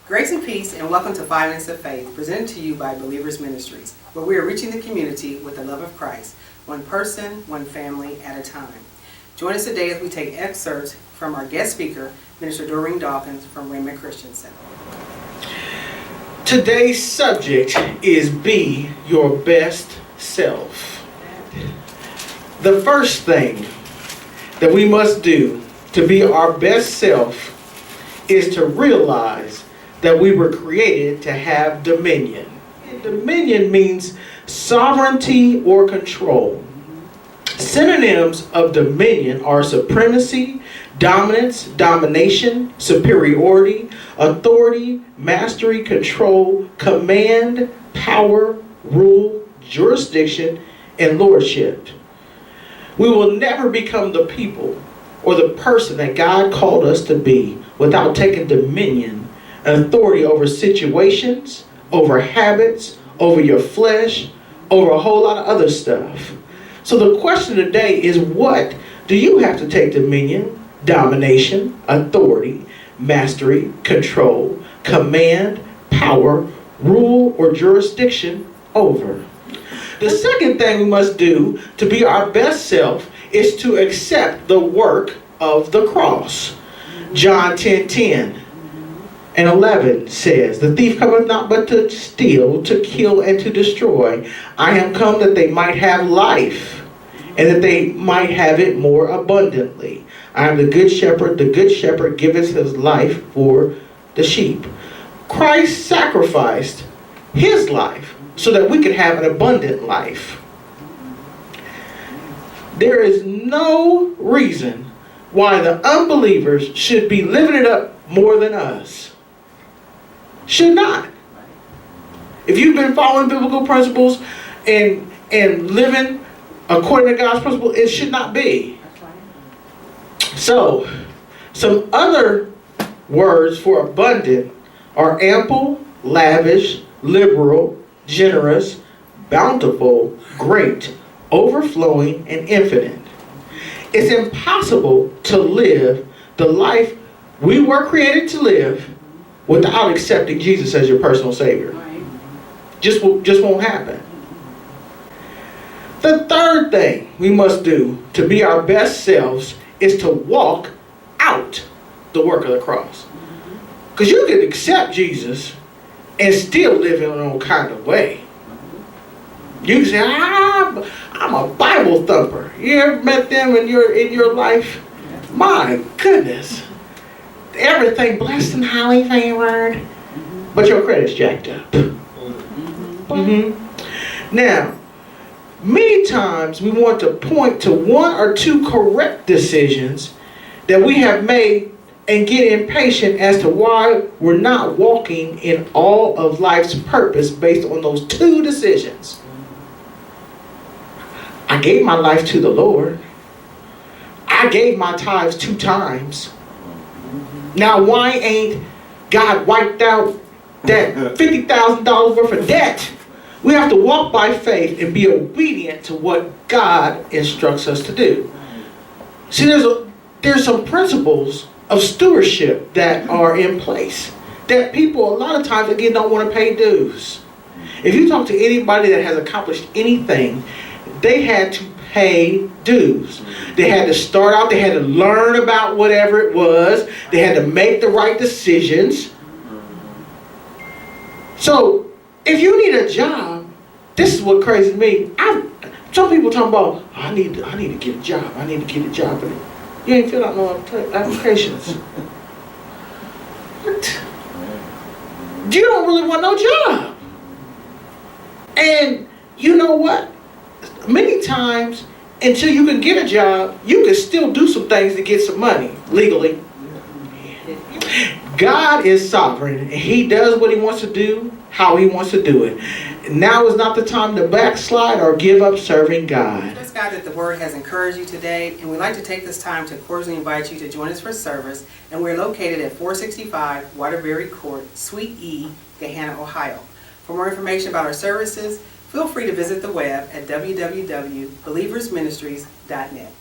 Grace and peace, and welcome to 5 Minutes of Faith, presented to you by Believers Ministries, where we are reaching the community with the love of Christ, one person, one family at a time. Join us today as we take excerpts from our guest speaker, Minister Doreen Dawkins from Raymond Christian Center. Today's subject is be your best self. The first thing that we must do to be our best self is to realize that we were created to have dominion. And dominion means sovereignty or control. Synonyms of dominion are supremacy, dominance, domination, superiority, authority, mastery, control, command, power, rule, jurisdiction, and lordship. We will never become the people or the person that God called us to be without taking dominion and authority over situations, over habits, over your flesh, over a whole lot of other stuff. So the question today is, what do you have to take dominion, domination, authority, mastery, control, command, power, rule, or jurisdiction over? The second thing we must do to be our best self is to accept the work of the cross. John 10:10 and 11 says, "The thief cometh not but to steal, to kill, and to destroy. I am come that they might have life, and that they might have it more abundantly. I am the good shepherd. The good shepherd giveth his life for the sheep." Christ sacrificed his life so that we could have an abundant life. There is no reason why the unbelievers should be living it up more than us. Should not. If you've been following biblical principles and living according to God's principle, it should not be. So, some other words for abundant are ample, lavish, liberal, generous, bountiful, great, overflowing, and infinite. It's impossible to live the life we were created to live without accepting Jesus as your personal Savior. Just won't happen. The third thing we must do to be our best selves is to walk out the work of the cross. Because you can accept Jesus and still live in an own kind of way. You can say, I'm a Bible thumper. You ever met them in your life? My goodness. Everything blessed and highly favored. But your credit's jacked up. Now, many times we want to point to one or two correct decisions that we have made and get impatient as to why we're not walking in all of life's purpose based on those two decisions. I gave my life to the Lord. I gave my tithes 2 times. Now why ain't God wiped out that $50,000 worth of debt? We have to walk by faith and be obedient to what God instructs us to do. See, there's some principles of stewardship that are in place that people a lot of times, again, don't want to pay dues. If you talk to anybody that has accomplished anything, they had to pay dues. They had to start out, they had to learn about whatever it was, they had to make the right decisions. So, if you need a job, this is what crazes me. Some people talking about, I need to get a job, I need to get a job. But you ain't fill out no applications. What? You don't really want no job. And you know what? Many times, until you can get a job, you can still do some things to get some money legally. God is sovereign, and He does what He wants to do, how He wants to do it. Now is not the time to backslide or give up serving God. Trust God that the Word has encouraged you today, and we'd like to take this time to cordially invite you to join us for service. And we're located at 465 Waterbury Court, Suite E, Gahanna, Ohio. For more information about our services, feel free to visit the web at www.believersministries.net.